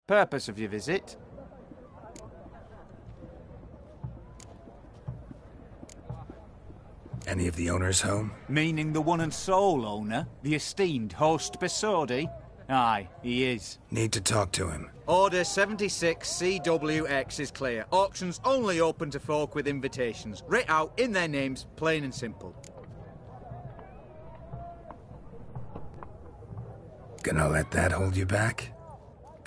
Purpose of your visit? Any of the owners home? Meaning the one and sole owner, the esteemed host Besodi? Aye, he is. Need to talk to him. Order 76 CWX is clear. Auctions only open to folk with invitations. Writ out in their names, plain and simple. Gonna let that hold you back?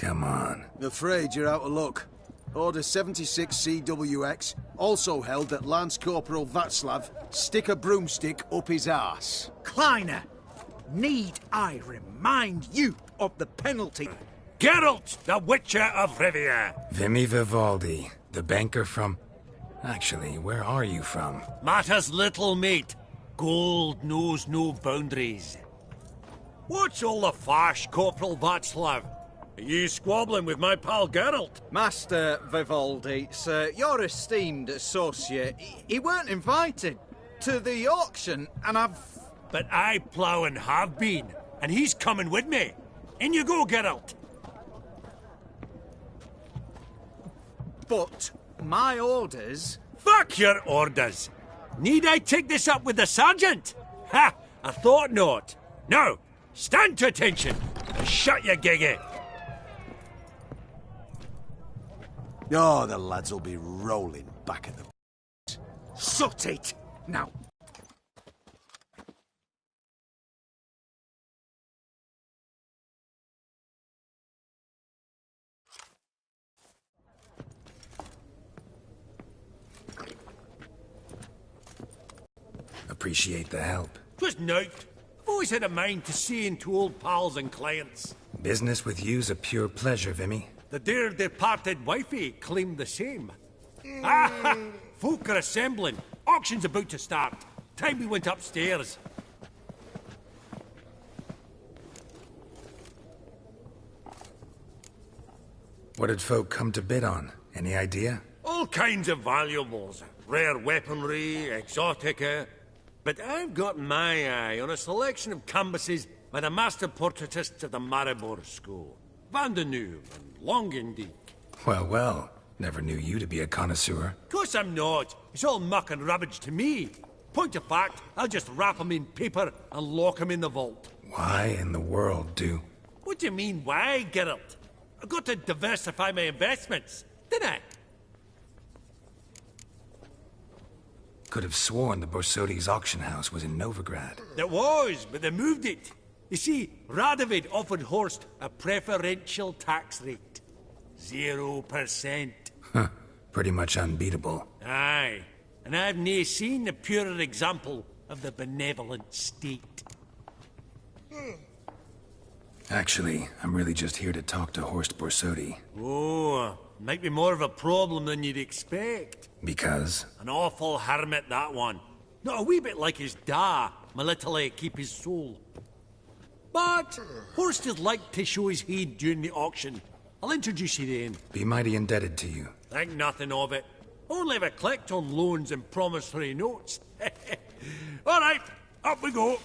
Come on. Afraid you're out of luck. Order 76 CWX also held that Lance Corporal Václav stick a broomstick up his arse. Kleiner, need I remind you of the penalty? Geralt, the Witcher of Rivia. Vimy Vivaldi, the banker from... Actually, where are you from? Matters little, mate. Gold knows no boundaries. What's all the fash, Corporal Václav? Are you squabbling with my pal Geralt? Master Vivaldi, sir, your esteemed associate, he weren't invited to the auction, and I've... But I plough and have been, and he's coming with me. In you go, Geralt. But my orders... Fuck your orders. Need I take this up with the sergeant? Ha! I thought not. Now, stand to attention and shut your giggy. Oh, the lads will be rolling back at the... Sort it! Now, Appreciate the help. 'Twas nowt. I've always had a mind to seeing to old pals and clients. Business with you's a pure pleasure, Vimy. The dear departed wifey claimed the same. Ah, folk are assembling. Auction's about to start. Time we went upstairs. What did folk come to bid on? Any idea? All kinds of valuables. Rare weaponry, exotica. But I've got my eye on a selection of canvases by the master portraitists of the Maribor School. Van de Neuve and Longendijk. Well, well. Never knew you to be a connoisseur. Course I'm not. It's all muck and rubbish to me. Point of fact, I'll just wrap 'em in paper and lock 'em in the vault. Why in the world do... What do you mean, why, Geralt? I've got to diversify my investments, didn't I? Could have sworn the Borsodi's auction house was in Novigrad. It was, but they moved it. You see, Radovid offered Horst a preferential tax rate. 0%. Huh. Pretty much unbeatable. Aye. And I've nae seen a purer example of the benevolent state. Actually, I'm really just here to talk to Horst Borsodi. Oh, might be more of a problem than you'd expect. Because? An awful hermit, that one. Not a wee bit like his da, my little keep his soul. But Horst is like to show his heed during the auction. I'll introduce you then. Be mighty indebted to you. Think nothing of it. Only if I collect on loans and promissory notes. All right, up we go.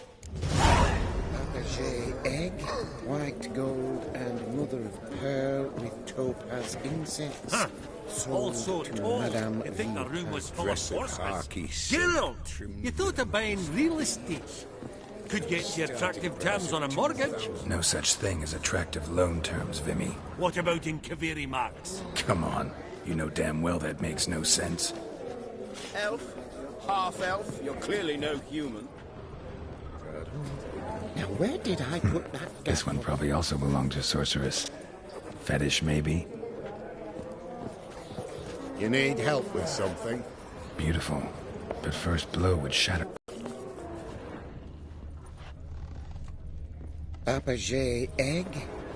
Fabergé egg, white gold, and mother of pearl with topaz incense. Huh. Sold Also to told Madame you think the room was full of Aggressive, horsemen. harky, Geralt, you thought of buying real estate. Could get you attractive terms on a mortgage. No such thing as attractive loan terms, Vimy. What about in Kaviri Marks? Come on. You know damn well that makes no sense. Elf? Half-elf? You're clearly no human. Now, where did I put that This one probably also belonged to Sorceress. Fetish, maybe? You need help with something? Beautiful. But first blow would shatter... Fabergé egg,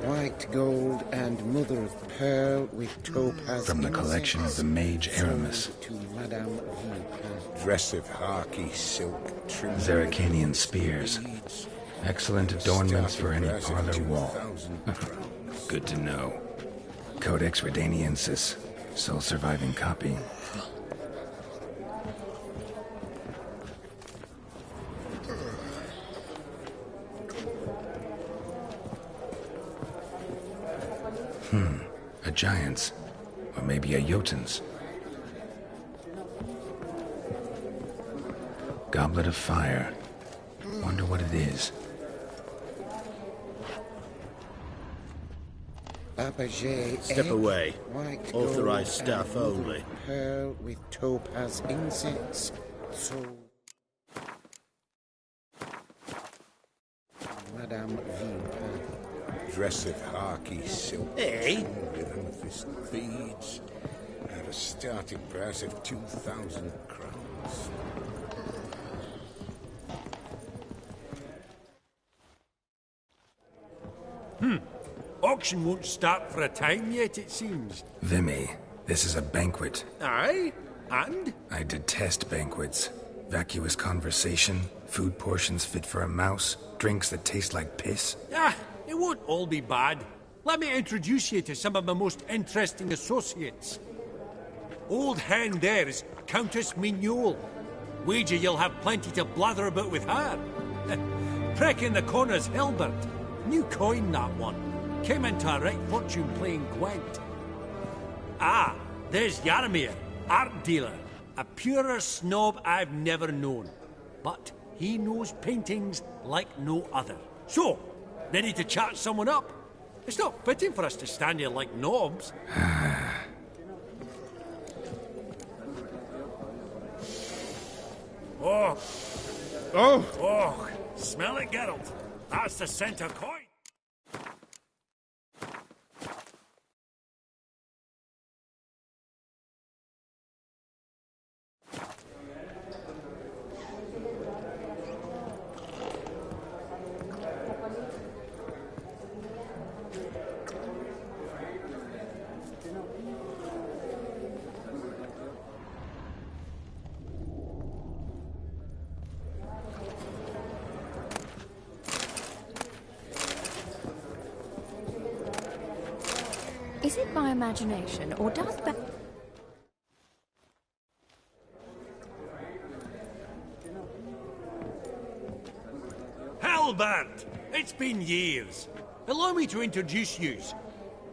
white gold, and mother of pearl with topaz From the collection of the mage Aramis. Sold to Madame Villepin. Dress of harky silk, trim... Zerricanian spears. Excellent adornments for any parlor wall. Good to know. Codex Redaniensis. Sole surviving copy. A giant's. Or maybe a Jotun's. Goblet of fire. Wonder what it is. Step away. Authorized staff only. Pearl with topaz insets. So, Madame Villepan. Dress of harky silk. Eh? With amethyst beads. At a starting price of 2,000 crowns. Auction won't start for a time yet, it seems. Vimy, this is a banquet. Aye? And? I detest banquets. Vacuous conversation, food portions fit for a mouse, drinks that taste like piss. Ah, it won't all be bad. Let me introduce you to some of my most interesting associates. Old hand there is Countess Mignole. Wager you'll have plenty to blather about with her. Prick in the corner's Hilbert. New coin, that one. Came into a right fortune playing Gwent. Ah, there's Yarmir, art dealer. A purer snob I've never known. But he knows paintings like no other. So, ready to chat someone up? It's not fitting for us to stand here like knobs. Oh. Oh, smell it, Geralt. That's the center coin. Is it my imagination, or does that... Halbert! It's been years. Allow me to introduce yous.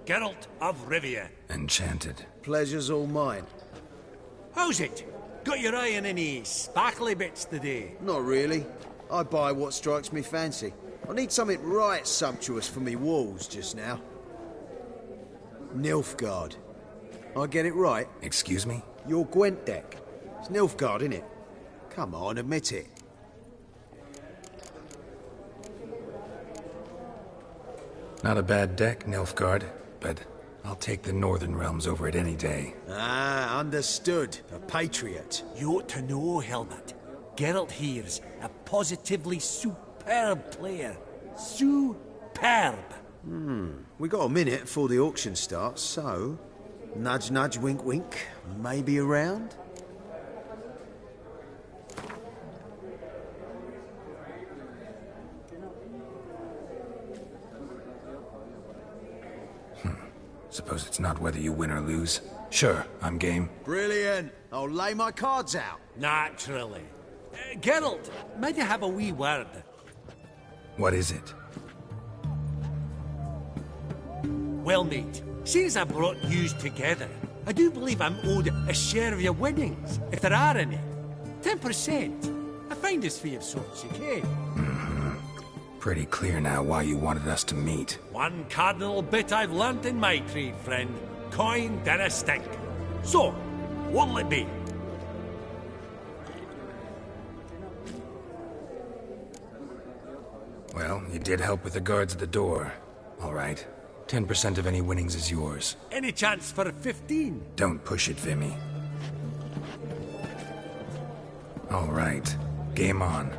Geralt of Rivia. Enchanted. Pleasure's all mine. How's it? Got your eye on any sparkly bits today? Not really. I buy what strikes me fancy. I need something right sumptuous for me walls just now. Nilfgaard. I get it right? Excuse me? Your Gwent deck. It's Nilfgaard, innit? Come on, admit it. Not a bad deck, Nilfgaard, but I'll take the Northern Realms over it any day. Ah, understood. A patriot. You ought to know, Helmut. Geralt here's a positively superb player. Superb. We got a minute before the auction starts, so... Nudge, nudge, wink, wink. Maybe around? Suppose it's not whether you win or lose. Sure, I'm game. Brilliant. I'll lay my cards out. Naturally. Geralt, might I have a wee word? What is it? Well, mate, seeing as I brought yous together, I do believe I'm owed a share of your winnings, if there are any. 10%. A finder's fee of sorts, you can. Pretty clear now why you wanted us to meet. One cardinal bit I've learnt in my trade, friend. Coin dinna stink. So, what'll it be? Well, you did help with the guards at the door. All right. 10% of any winnings is yours. Any chance for 15? Don't push it, Vimy. All right. Game on.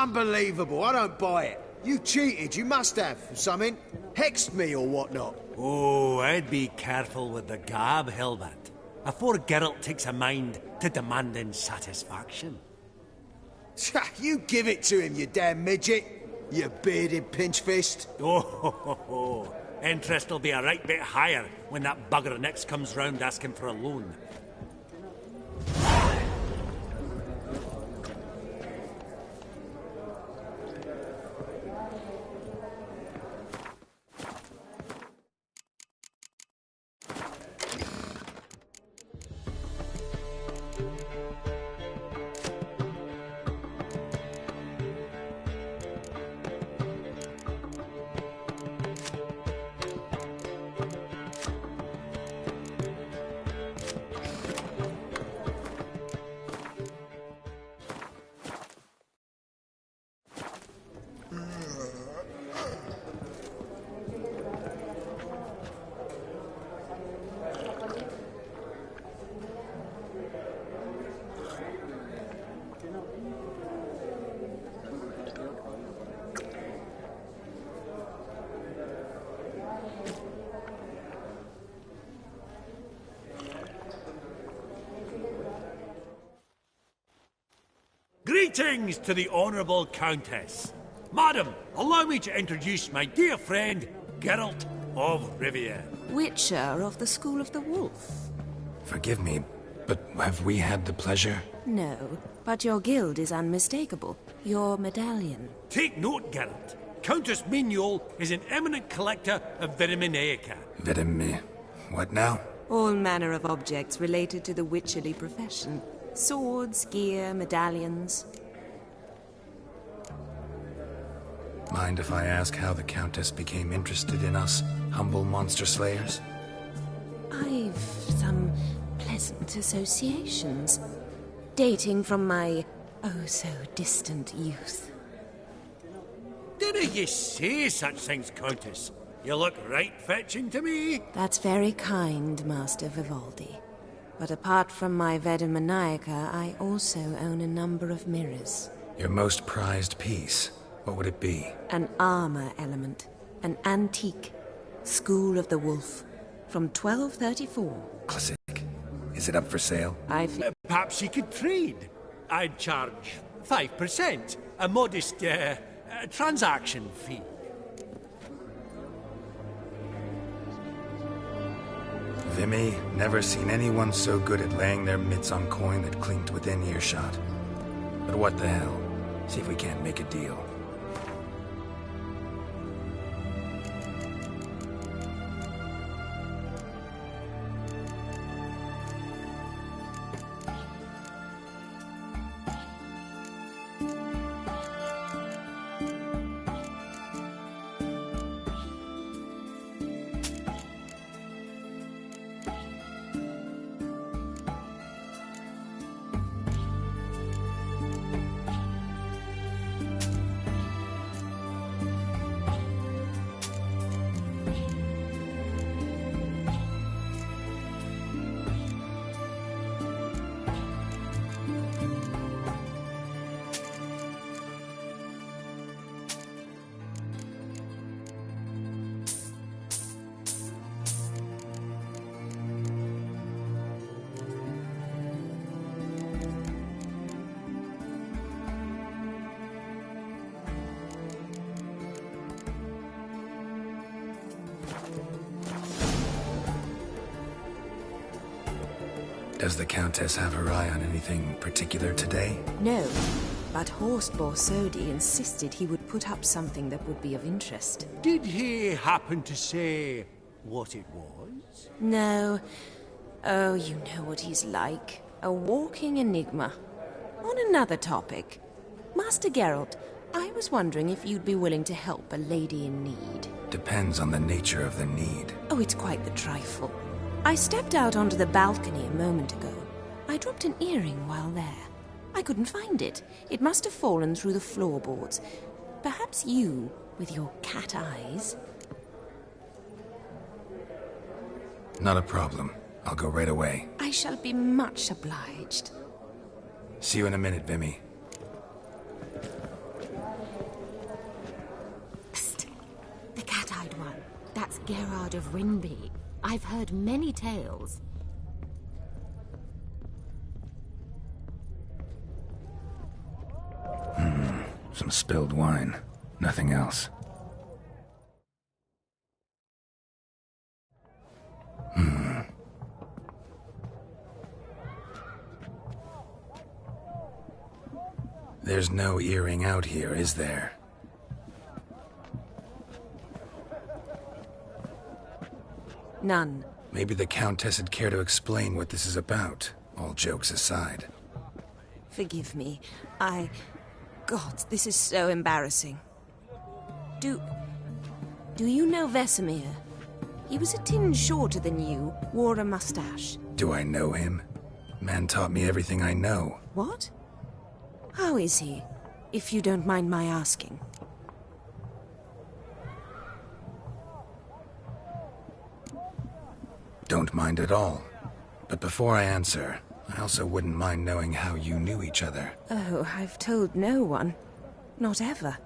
Unbelievable, I don't buy it. You cheated, you must have, something. Hexed me or whatnot. Oh, I'd be careful with the gab, Hilbert, afore Geralt takes a mind to demanding satisfaction. You give it to him, you damn midget. You bearded pinchfist. Oh, interest will be a right bit higher when that bugger next comes round asking for a loan. Greetings to the Honourable Countess. Madam, allow me to introduce my dear friend, Geralt of Rivia. Witcher of the School of the Wolf. Forgive me, but have we had the pleasure? No, but your guild is unmistakable. Your medallion. Take note, Geralt. Countess Mignol is an eminent collector of Vitaminaica. What now? All manner of objects related to the witcherly profession. Swords, gear, medallions. Mind if I ask how the Countess became interested in us, humble monster slayers? I've some pleasant associations, dating from my oh-so-distant youth. Dinna ye say such things, Countess? You look right fetching to me. That's very kind, Master Vivaldi. But apart from my Vedemaniaca, I also own a number of mirrors. Your most prized piece, what would it be? An armor element. An antique. School of the Wolf. From 1234. Classic. Is it up for sale? Perhaps you could trade. I'd charge 5%. A modest, transaction fee. Vimy, never seen anyone so good at laying their mitts on coin that clinked within earshot. But what the hell? See if we can't make a deal. Does the Countess have her eye on anything particular today? No, but Horst Borsodi insisted he would put up something that would be of interest. Did he happen to say what it was? No. Oh, you know what he's like. A walking enigma. On another topic. Master Geralt, I was wondering if you'd be willing to help a lady in need. Depends on the nature of the need. Oh, it's quite the trifle. I stepped out onto the balcony a moment ago. I dropped an earring while there. I couldn't find it. It must have fallen through the floorboards. Perhaps you, with your cat eyes... Not a problem. I'll go right away. I shall be much obliged. See you in a minute, Vimy. That's Gerard of Rinby. I've heard many tales. Some spilled wine. Nothing else. There's no earring out here, is there? None. Maybe the Countess would care to explain what this is about, all jokes aside. Forgive me. God, this is so embarrassing. Do you know Vesemir? He was a tinge shorter than you, wore a mustache. Do I know him? Man taught me everything I know. What? How is he, if you don't mind my asking? Don't mind at all. But before I answer, I also wouldn't mind knowing how you knew each other. Oh, I've told no one. Not ever.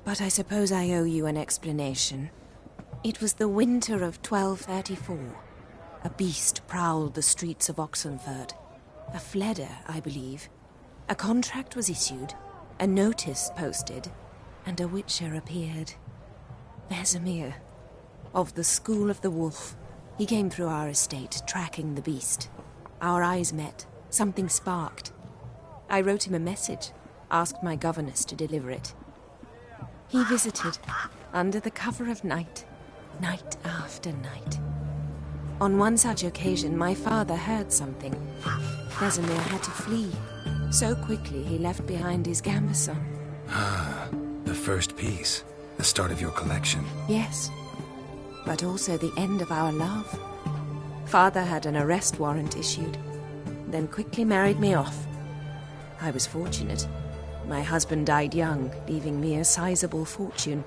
But I suppose I owe you an explanation. It was the winter of 1234. A beast prowled the streets of Oxenford. A fledder, I believe. A contract was issued, a notice posted, and a witcher appeared. Vesemir, of the School of the Wolf. He came through our estate, tracking the beast. Our eyes met. Something sparked. I wrote him a message, asked my governess to deliver it. He visited, under the cover of night, night after night. On one such occasion, my father heard something. Vesemir had to flee. So quickly, he left behind his gambeson. Ah, the first piece. The start of your collection. Yes, but also the end of our love. Father had an arrest warrant issued, then quickly married me off. I was fortunate. My husband died young, leaving me a sizable fortune.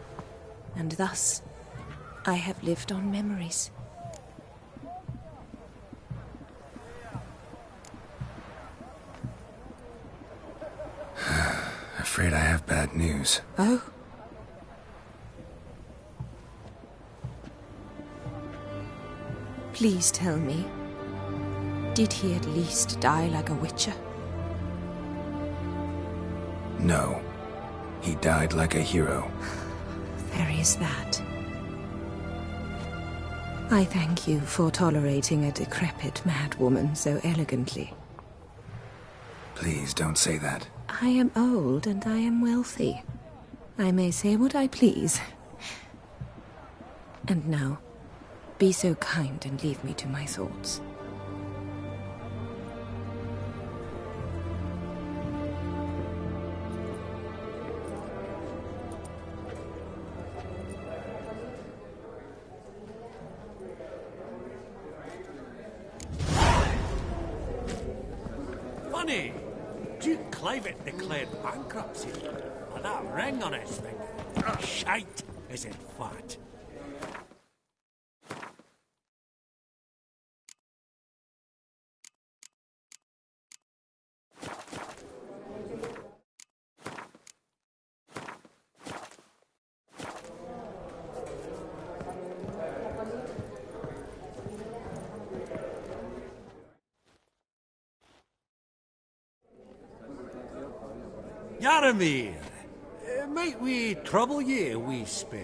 And thus, I have lived on memories. Afraid I have bad news. Oh? Please tell me, did he at least die like a witcher? No. He died like a hero. There is that. I thank you for tolerating a decrepit madwoman so elegantly. Please don't say that. I am old and I am wealthy. I may say what I please. And now, be so kind and leave me to my thoughts. Funny! Duke Clivet declared bankruptcy. And that ring on his finger. Shite is in fat. Yaramir, might we trouble ye a wee spell?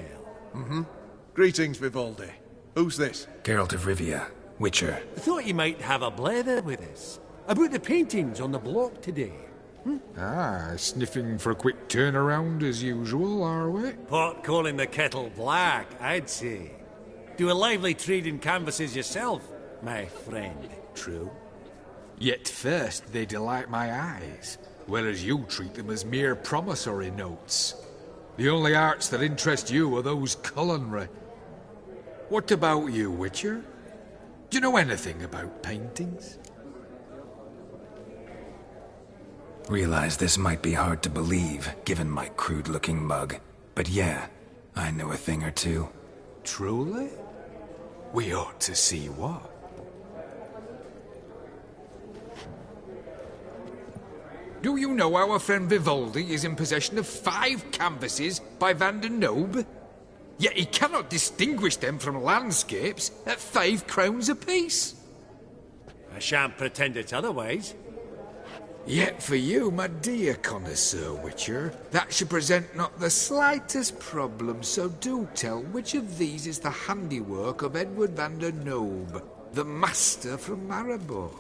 Greetings, Vivaldi. Who's this? Geralt of Rivia, Witcher. I thought you might have a blether with us. About the paintings on the block today. Ah, sniffing for a quick turnaround as usual, are we? Pot calling the kettle black, I'd say. Do a lively trade in canvases yourself, my friend. True. Yet first they delight my eyes, whereas you treat them as mere promissory notes. The only arts that interest you are those culinary. What about you, Witcher? Do you know anything about paintings? Realize this might be hard to believe, given my crude-looking mug. But yeah, I know a thing or two. Truly? We ought to see what. Do you know our friend Vivaldi is in possession of 5 canvases by Van der Nobe? Yet he cannot distinguish them from landscapes at 5 crowns apiece. I shan't pretend it's otherwise. Yet for you, my dear connoisseur Witcher, that should present not the slightest problem, so do tell which of these is the handiwork of Edward van der Noob, the master from Maribor.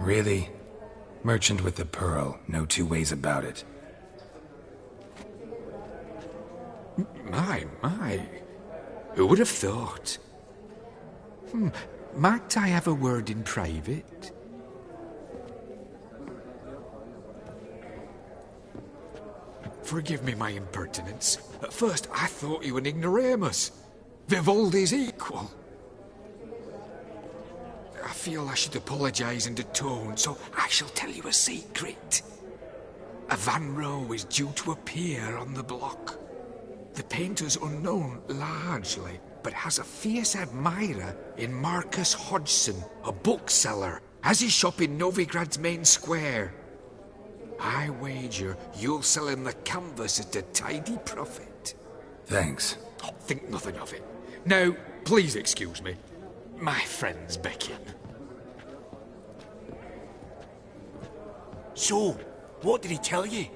Really? Merchant with the pearl, no two ways about it. My. Who would have thought? Might I have a word in private? Forgive me my impertinence. At first I thought you an ignoramus. Vivaldi's equal. I feel I should apologise and atone, so I shall tell you a secret. A Van Row is due to appear on the block. The painter's unknown, largely, but has a fierce admirer in Marcus Hodgson, a bookseller, has his shop in Novigrad's main square. I wager you'll sell him the canvas at a tidy profit. Thanks. Oh, think nothing of it. Now, please excuse me. My friends beckon. So, what did he tell you?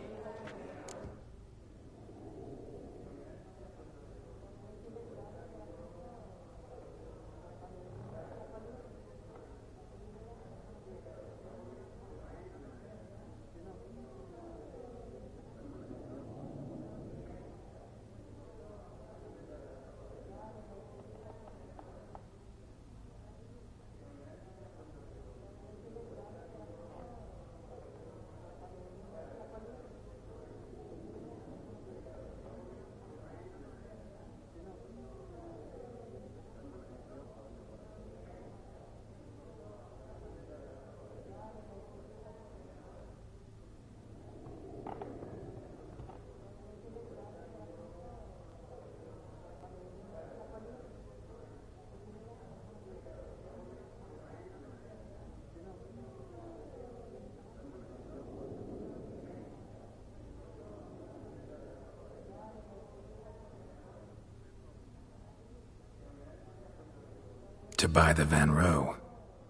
To buy the Van Row.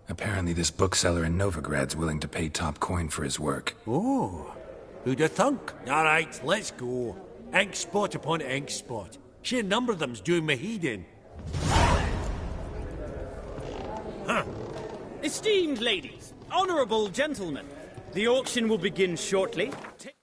Apparently this bookseller in Novigrad's willing to pay top coin for his work. Oh, who'd have thunk? All right, let's go. Ink spot upon ink spot. Sheer number of them's doing me heed in. Huh. Esteemed ladies, honourable gentlemen, the auction will begin shortly. Take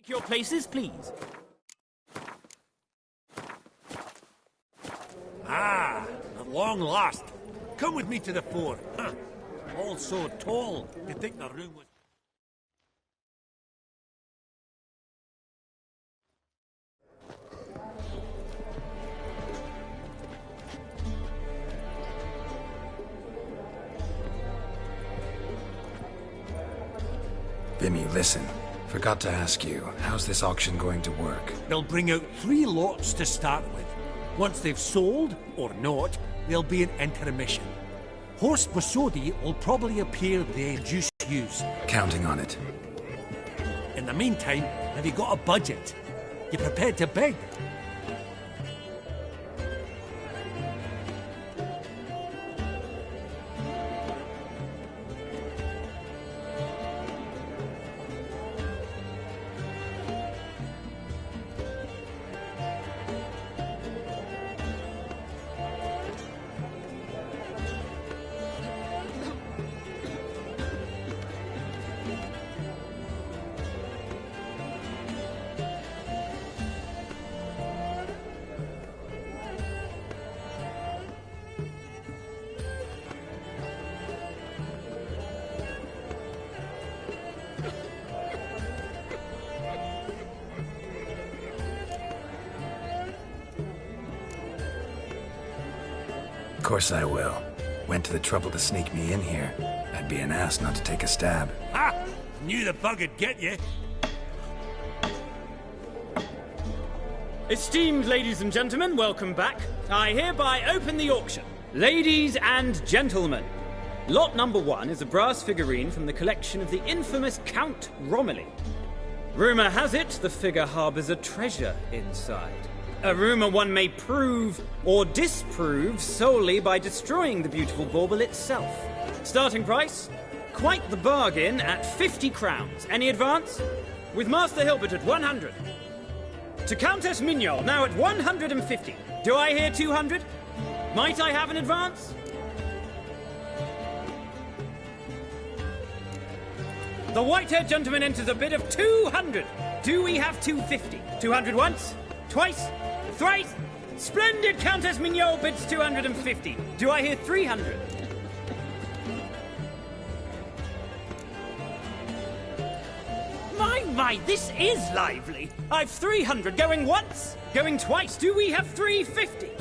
your places, please. Ah, at long last. Come with me to the fore. Huh. All so tall, you'd think the room was... Vimy, listen. Forgot to ask you, how's this auction going to work? They'll bring out 3 lots to start with. Once they've sold, or not, there'll be an intermission. Horst Bosodi will probably appear there in due use. Counting on it. In the meantime, have you got a budget? You prepared to bid? course I will. Went to the trouble to sneak me in here. I'd be an ass not to take a stab. Ha! Knew the bug'd get you. Esteemed ladies and gentlemen, welcome back. I hereby open the auction. Ladies and gentlemen, lot number 1 is a brass figurine from the collection of the infamous Count Romilly. Rumour has it the figure harbours a treasure inside. A rumour one may prove or disprove solely by destroying the beautiful bauble itself. Starting price? Quite the bargain at 50 crowns. Any advance? With Master Hilbert at 100. To Countess Mignol, now at 150. Do I hear 200? Might I have an advance? The white-haired gentleman enters a bid of 200. Do we have 250? 200 once? Twice? Thrice? Splendid! Countess Mignol bids 250. Do I hear 300? My, this is lively. I've 300 going once, going twice. Do we have 350?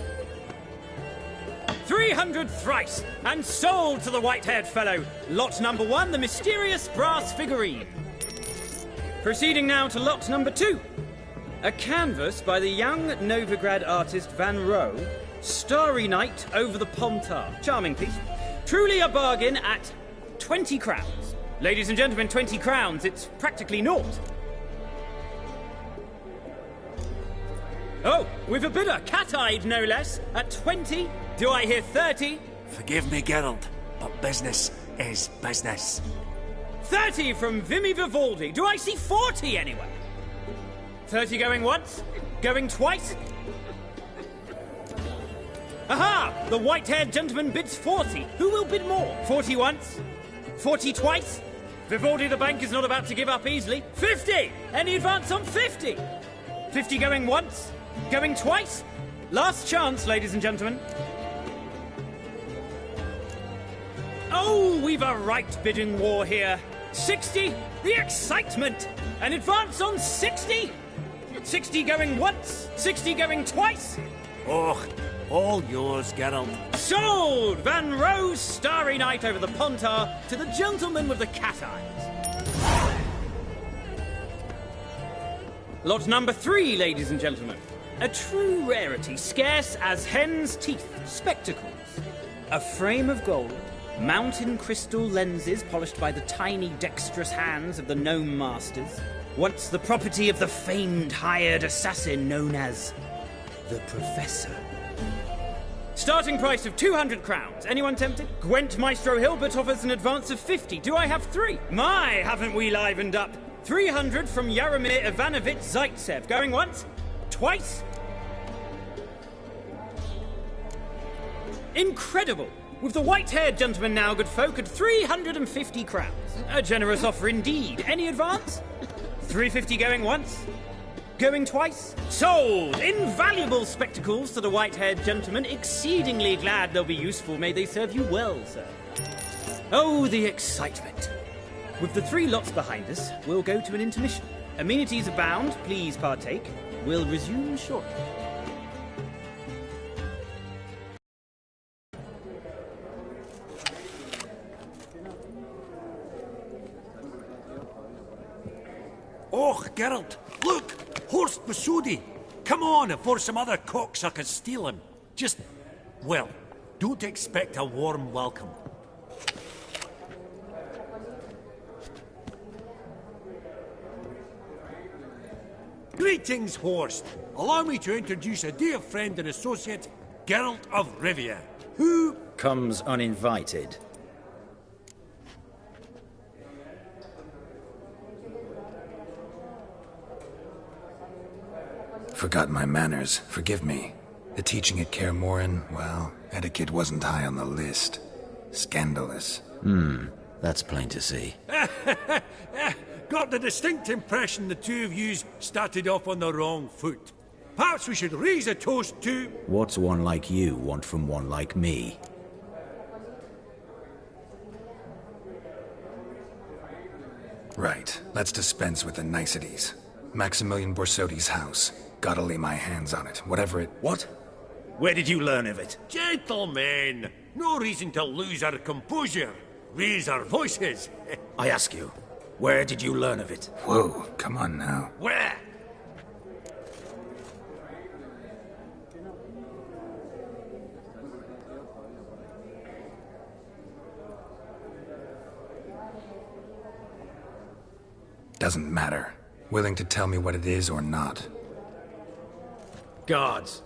300 thrice, and sold to the white-haired fellow. Lot number 1, the mysterious brass figurine. Proceeding now to lot number 2. A canvas by the young Novigrad artist Van Rohe, Starry Night over the Pontar. Charming piece. Truly a bargain at 20 crowns. Ladies and gentlemen, 20 crowns, it's practically naught. Oh, we've a bidder, cat-eyed no less, at 20. Do I hear 30? Forgive me, Geralt, but business is business. 30 from Vimy Vivaldi. Do I see 40 anyway? 30 going once? Going twice? Aha! The white-haired gentleman bids 40. Who will bid more? 40 once? 40 twice? Vivaldi the bank is not about to give up easily. 50! Any advance on 50? 50 going once? Going twice? Last chance, ladies and gentlemen. Oh, we've a right bidding war here. 60? The excitement! An advance on 60? 60 going once? 60 going twice? Oh, all yours, Geralt. Sold! Van Rohe's Starry Night over the Pontar to the gentleman with the cat eyes. Lot number 3, ladies and gentlemen. A true rarity, scarce as hen's teeth. Spectacles. A frame of gold, mountain crystal lenses polished by the tiny dexterous hands of the gnome masters. Once the property of the famed hired assassin known as the Professor. Starting price of 200 crowns. Anyone tempted? Gwent Maestro Hilbert offers an advance of 50. Do I have 3? My, haven't we livened up? 300 from Yaromir Ivanovich Zaitsev. Going once? Twice? Incredible! With the white-haired gentleman now, good folk, at 350 crowns. A generous offer indeed. Any advance? 350 going once? Going twice? Sold! Invaluable spectacles to the white-haired gentleman. Exceedingly glad they'll be useful. May they serve you well, sir. Oh, the excitement. With the 3 lots behind us, we'll go to an intermission. Amenities abound. Please partake. We'll resume shortly. Oh, Geralt, look! Horst Masudi! Come on before some other cocksuckers steal him. Just, well, don't expect a warm welcome. Greetings, Horst. Allow me to introduce a dear friend and associate, Geralt of Rivia, who comes uninvited. Forgot my manners. Forgive me. The teaching at Kaer Morhen, well, etiquette wasn't high on the list. Scandalous. That's plain to see. got the distinct impression the two of yous started off on the wrong foot. Perhaps we should raise a toast to... What's one like you want from one like me? Right. Let's dispense with the niceties. Maximilian Borsodi's house. Gotta lay my hands on it, whatever it... What? Where did you learn of it? Gentlemen, no reason to lose our composure. Raise our voices. I ask you, where did you learn of it? Whoa, come on now. Where? Doesn't matter. Willing to tell me what it is or not? Guards,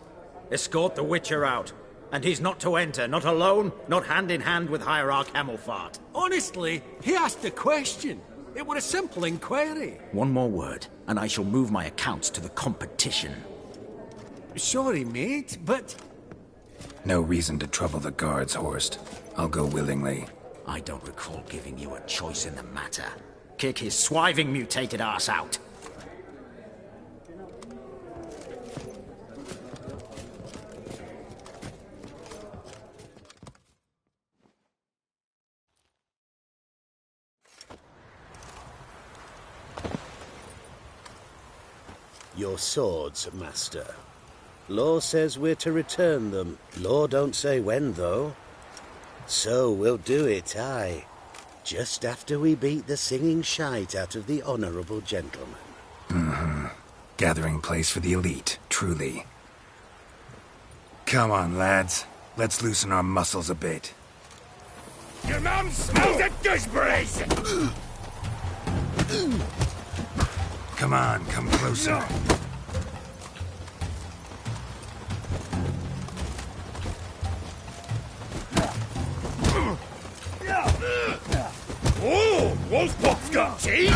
escort the Witcher out. And he's not to enter, not alone, not hand in hand with Hierarch Hamelfart. Honestly, he asked a question. It were a simple inquiry. One more word, and I shall move my accounts to the competition. Sorry, mate, but... No reason to trouble the guards, Horst. I'll go willingly. I don't recall giving you a choice in the matter. Kick his swiving mutated ass out. Your swords, Master. Law says we're to return them. Law don't say when, though. So we'll do it, aye. Just after we beat the singing shite out of the honourable gentleman. Mm-hmm. Gathering place for the elite, truly. Come on, lads. Let's loosen our muscles a bit. Your mum smells of gooseberries! Come on, come closer. Oh, Wolfpop's got teeth!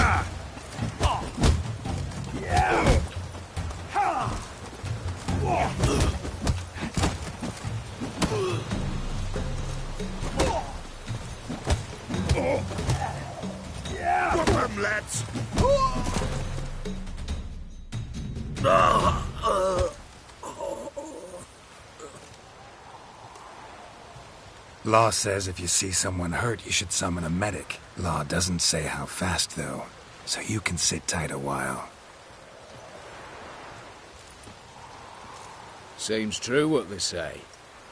Whoop 'em, lads! Law says if you see someone hurt, you should summon a medic. Law doesn't say how fast, though, so you can sit tight a while. Seems true what they say.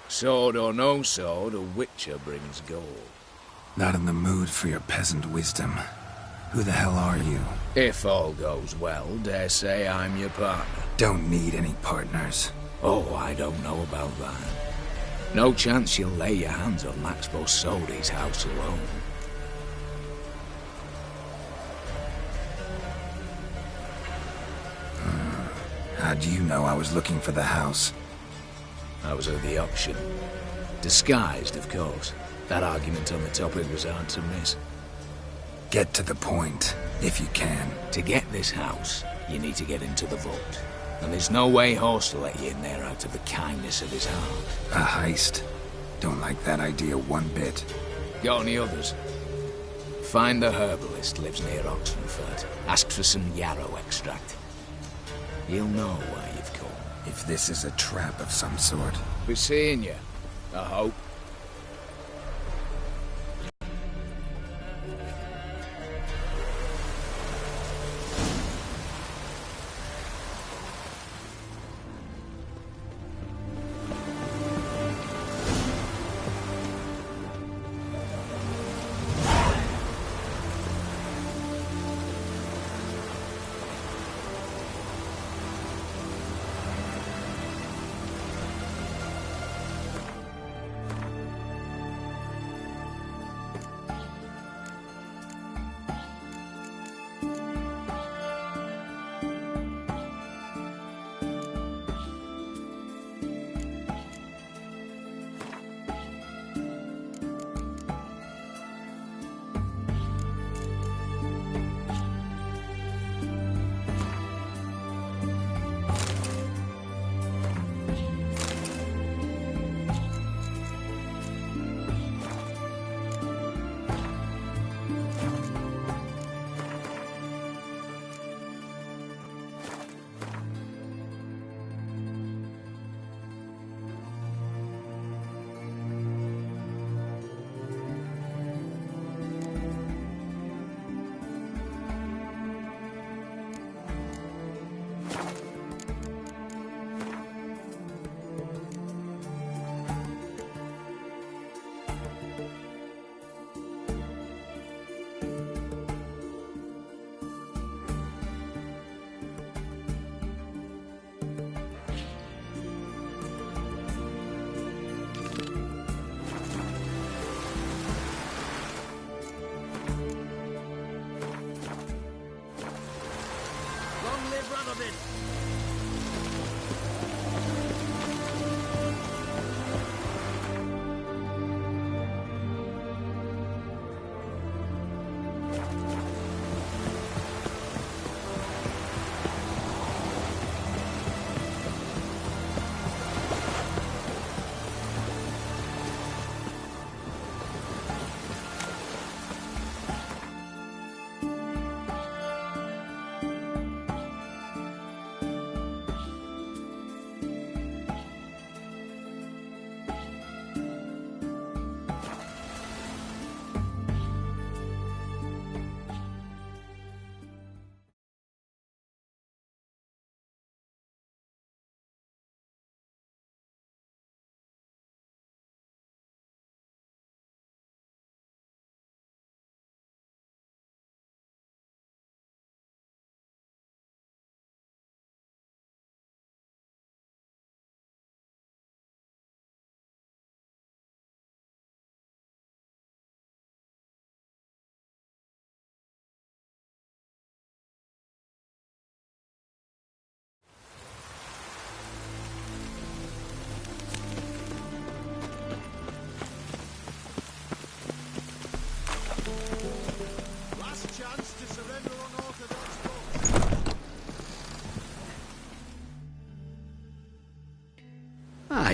Sword or no sword, a witcher brings gold. Not in the mood for your peasant wisdom. Who the hell are you? If all goes well, dare say I'm your partner. Don't need any partners. Oh, I don't know about that. No chance you'll lay your hands on Max Bosodi's house alone. How do you know I was looking for the house? I was at the auction. Disguised, of course. That argument on the topic was hard to miss. Get to the point, if you can. To get this house, you need to get into the vault. And there's no way Horst will let you in there out of the kindness of his heart. A heist? Don't like that idea one bit. Got any others? Find the herbalist lives near Oxenfurt. Ask for some yarrow extract. He'll know why you've come. If this is a trap of some sort. Be seeing you, I hope.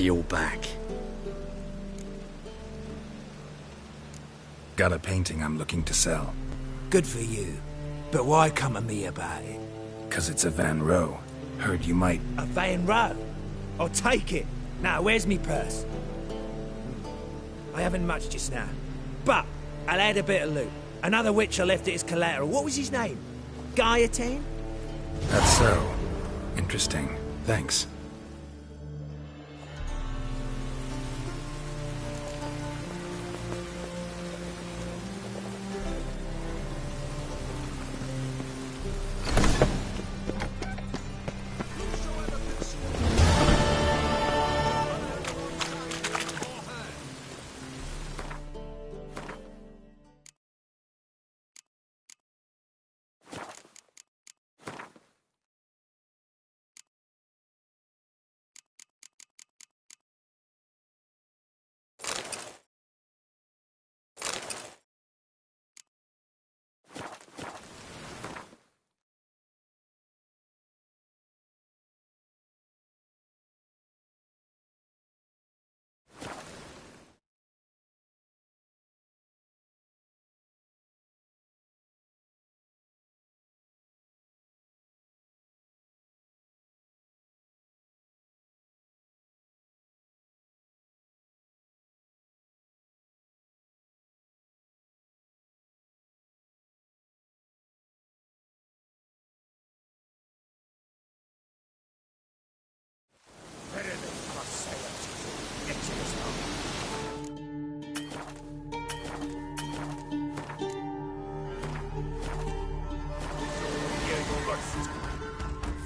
you're back. Got a painting I'm looking to sell. Good for you. But why come to me about it? 'Cause it's a Van Row. Heard you might... A Van Row? I'll take it. Now, where's me purse? I haven't much just now. But I'll add a bit of loot. Another witcher left it as collateral. What was his name? Gaiatan? That's so. Interesting. Thanks.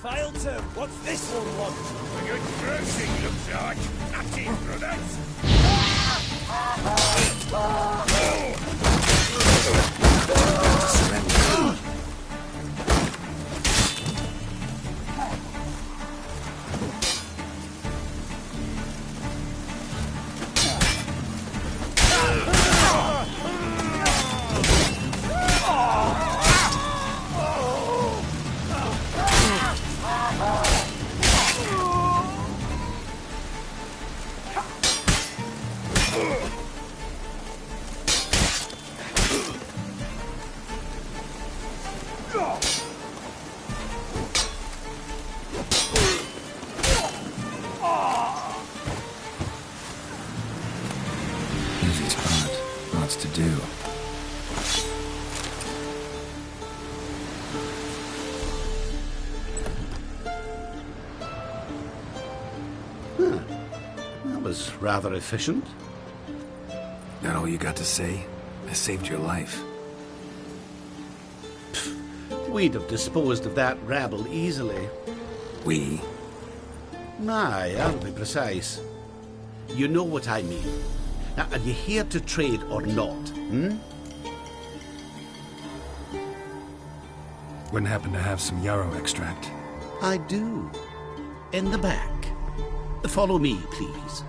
Failed to. What's this one want? A good cruising, looks like. At in, brothers. Busy spot. Lots to do. Huh. That was rather efficient. That all you got to say? I saved your life. We'd have disposed of that rabble easily. We? Aye, I'll be precise. You know what I mean. Now, are you here to trade or not, Wouldn't happen to have some yarrow extract. I do. In the back. Follow me, please.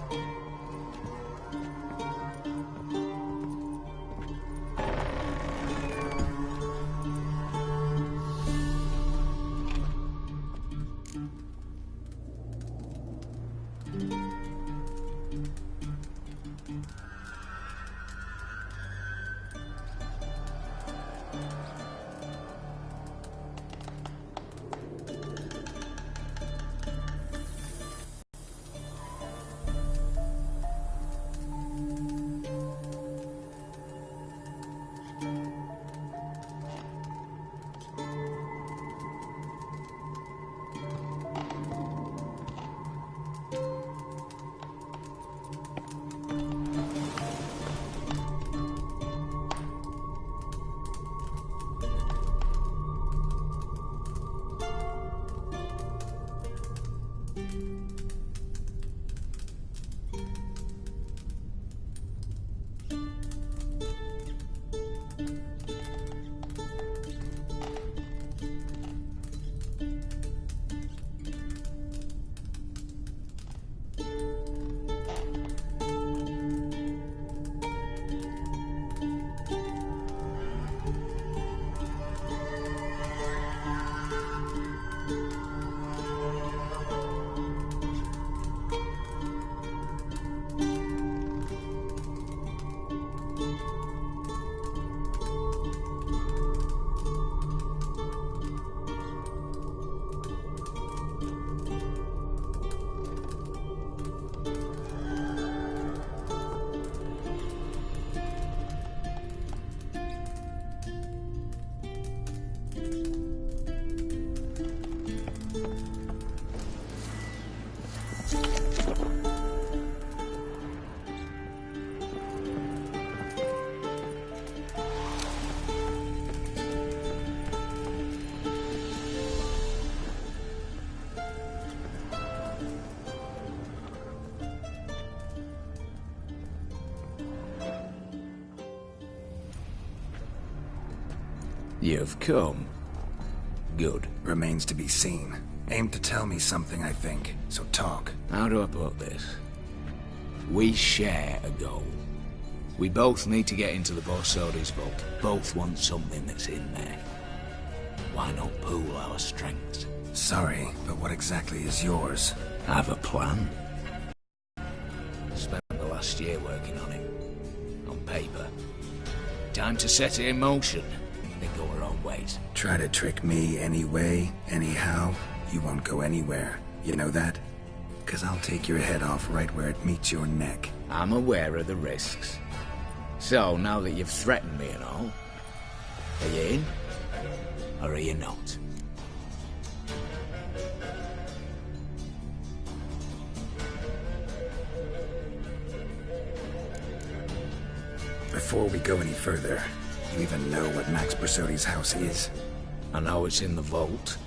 You've come. Good. Remains to be seen. Aim to tell me something, I think. So talk. How do I put this? We share a goal. We both need to get into the Borsodi's vault. Both want something that's in there. Why not pool our strengths? Sorry, but what exactly is yours? I have a plan. Spent the last year working on it. On paper. Time to set it in motion. Then go our own ways. Try to trick me any way, anyhow, you won't go anywhere. You know that? 'Cause I'll take your head off right where it meets your neck. I'm aware of the risks. So, now that you've threatened me and all, are you in? Or are you not? Before we go any further, you even know what Max Borsodi's house is? I know it's in the vault.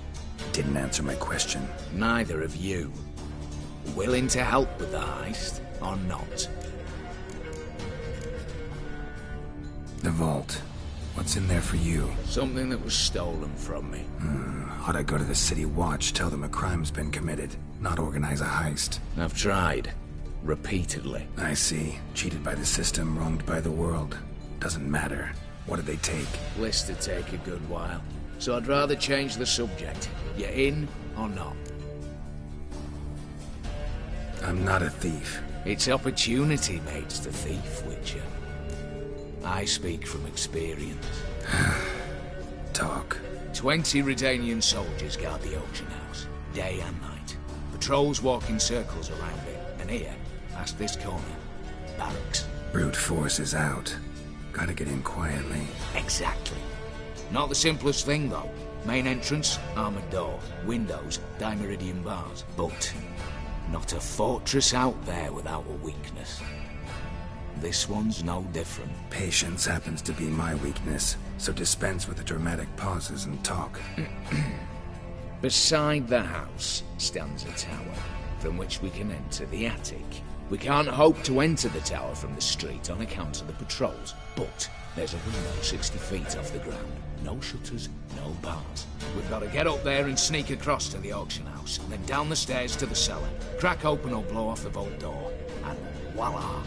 Didn't answer my question. Neither of you. Willing to help with the heist, or not? The vault. What's in there for you? Something that was stolen from me. Ought I go to the City Watch, tell them a crime's been committed, not organize a heist? I've tried. Repeatedly. I see. Cheated by the system, wronged by the world. Doesn't matter. What did they take? List to take a good while. So I'd rather change the subject. You in or not? I'm not a thief. It's opportunity makes the thief, Witcher. I speak from experience. Talk. 20 Redanian soldiers guard the auction house, day and night. Patrols walk in circles around it, and here, past this corner, barracks. Brute force is out. Gotta get in quietly. Exactly. Not the simplest thing, though. Main entrance, armored door, windows, dimeridian bars. But not a fortress out there without a weakness. This one's no different. Patience happens to be my weakness, so dispense with the dramatic pauses and talk. Beside the house stands a tower, from which we can enter the attic. We can't hope to enter the tower from the street on account of the patrols, but there's a window 60 feet off the ground. No shutters, no bars. We've got to get up there and sneak across to the auction house, then down the stairs to the cellar, crack open or blow off the vault door, and voila!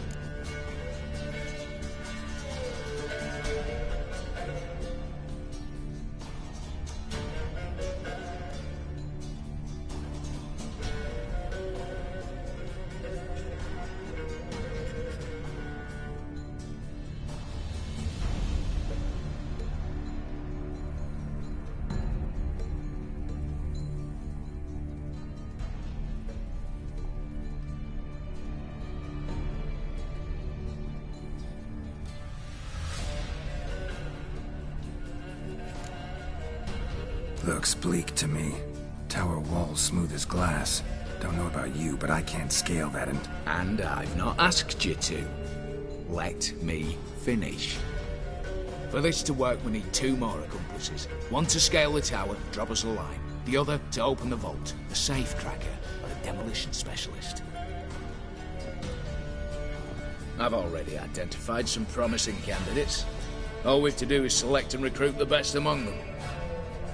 Looks bleak to me. Tower walls smooth as glass. Don't know about you, but I can't scale that And I've not asked you to. Let me finish. For this to work, we need 2 more accomplices. One to scale the tower, drop us a line. The other to open the vault, a safe cracker, or a demolition specialist. I've already identified some promising candidates. All we've to do is select and recruit the best among them.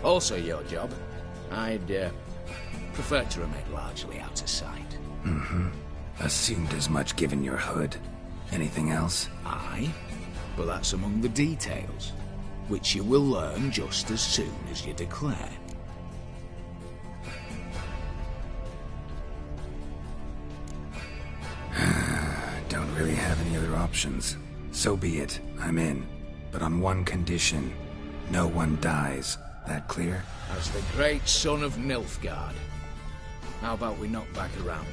Also your job. I'd prefer to remain largely out of sight. Assumed as much given your hood. Anything else? Aye, but that's among the details, which you will learn just as soon as you declare. Don't really have any other options. So be it. I'm in. But on one condition. No one dies. That clear? As the great son of Nilfgaard. How about we knock back around?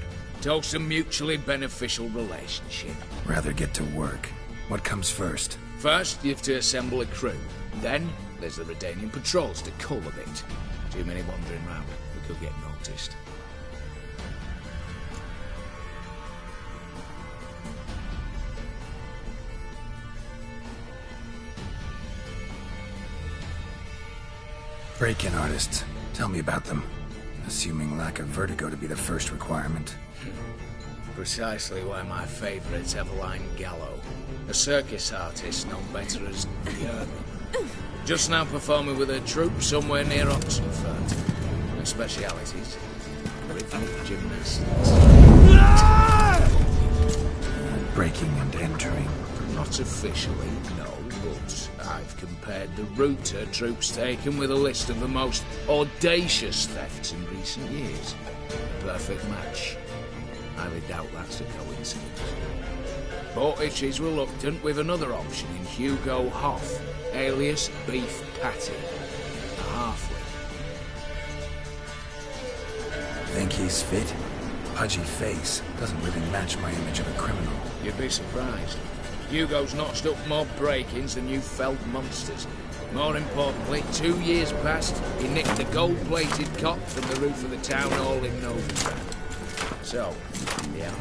Toast a mutually beneficial relationship. Rather get to work. What comes first? First, you have to assemble a crew. Then, there's the Redanian patrols to cull a bit. Too many wandering round. We could get noticed. Break-in artists. Tell me about them. Assuming lack of vertigo to be the first requirement. Precisely why my favourite's Eveline Gallo, a circus artist known better as the Ermine. Just now performing with her troupe somewhere near Oxenford. Her specialities: rhythmic gymnastics. Breaking and entering. Not officially, no, but I've compared the route her troope's taken with a list of the most audacious thefts in recent years. A perfect match. Highly doubt that's a coincidence. But if she's reluctant, we've another option in Hugo Hoff, alias Beef Patty, a halfling. Think he's fit? Pudgy face doesn't really match my image of a criminal. You'd be surprised. Hugo's notched up more break-ins than you felt monsters. More importantly, 2 years past, he nicked a gold-plated cot from the roof of the town hall in Novigrad. So, yeah.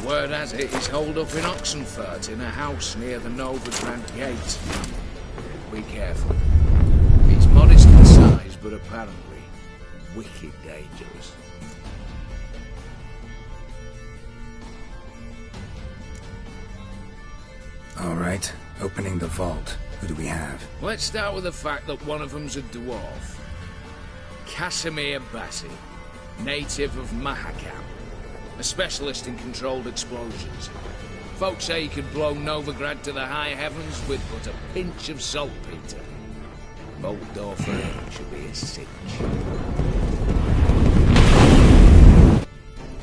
Word has it he's holed up in Oxenfurt in a house near the Novigrad gate. Be careful. He's modest in size, but apparently wicked dangerous. All right, opening the vault. Who do we have? Let's start with the fact that one of them's a dwarf. Casimir Bassi, native of Mahakam. A specialist in controlled explosions. Folks say he could blow Novigrad to the high heavens with but a pinch of saltpeter. Bolt door for him should be a cinch.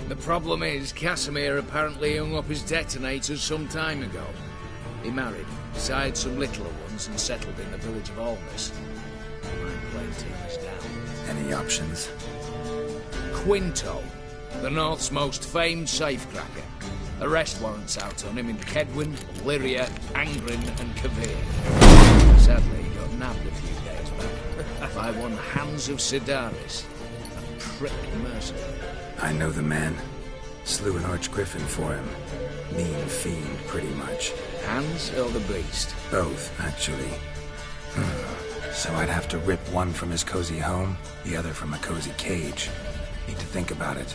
The problem is, Casimir apparently hung up his detonators some time ago. He married, sired some littler ones, and settled in the village of Almas. I'm playing things down. Any options? Quinto, the North's most famed safecracker. Arrest warrants out on him in Kedwin, Lyria, Angrin, and Kavir. Sadly, he got nabbed a few days back by one Hans of Sidaris, a prick mercenary. I know the man. Slew an archgriffin for him. Mean fiend, pretty much. Hans or the beast? Both, actually. So I'd have to rip one from his cozy home, the other from a cozy cage. Need to think about it.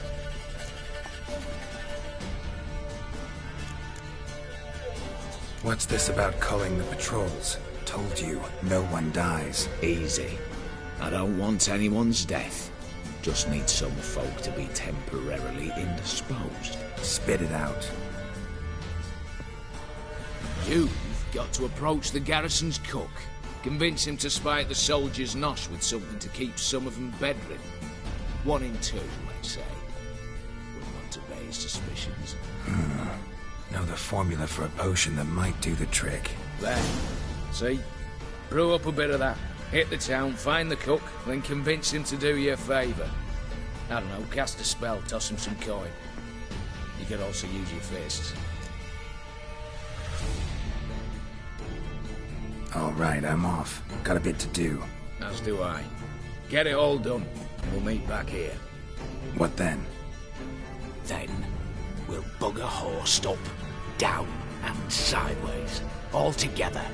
What's this about culling the patrols? Told you, no one dies. Easy. I don't want anyone's death. Just need some folk to be temporarily indisposed. Spit it out. You've got to approach the garrison's cook. Convince him to spike the soldiers' nosh with something to keep some of them bedridden. 1 in 2, let's say. Wouldn't want to raise suspicions. Know the formula for a potion that might do the trick. There. See? Brew up a bit of that. Hit the town, find the cook, then convince him to do you a favour. I don't know, cast a spell, toss him some coin. You could also use your fists. All right, I'm off. Got a bit to do. As do I. Get it all done, and we'll meet back here. What then? Then, we'll bugger horsed up, down, and sideways. All together.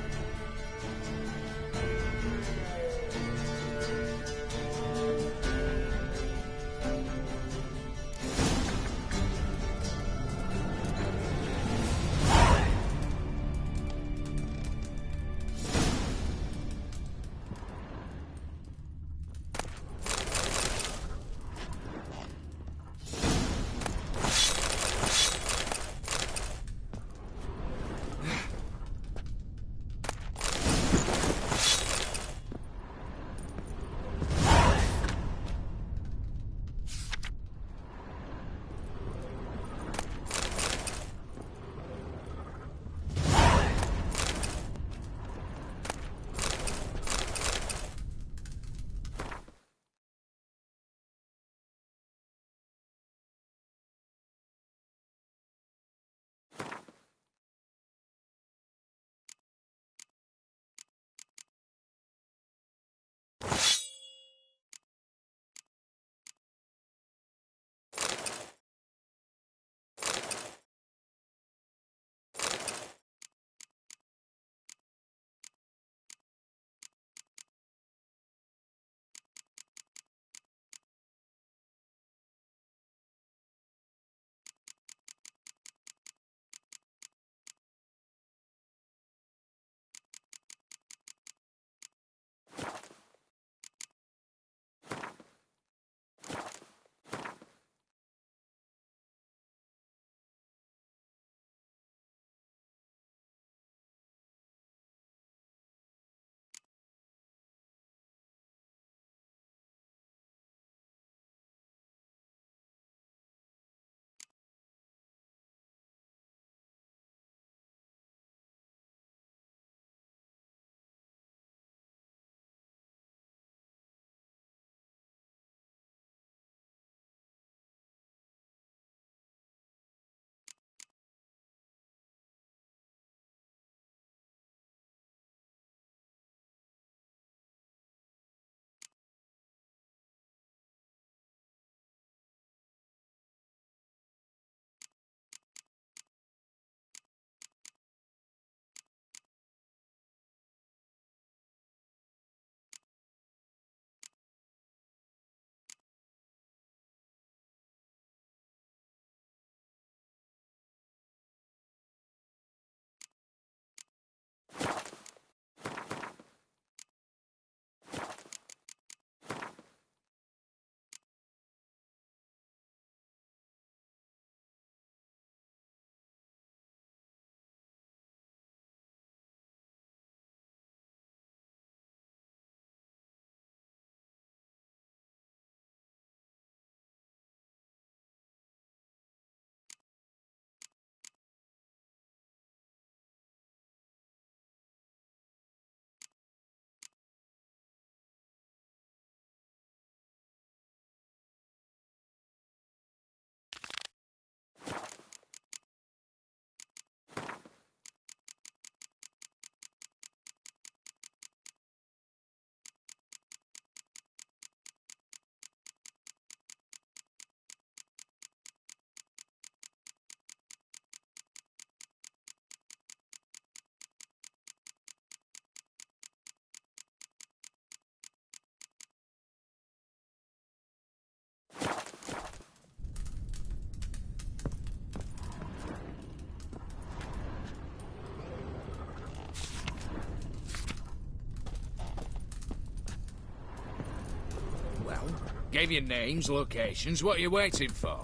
Gave you names, locations. What are you waiting for?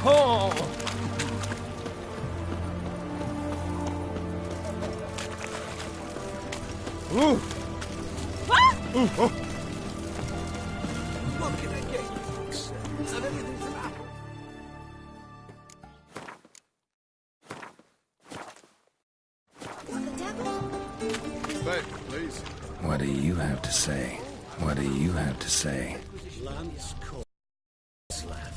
Oh! Ooh! Ah! Ooh! Oh! What can I get you, folks? Have anything to apple? What the devil? Bed, please. What do you have to say? What do you have to say? Lance Corporal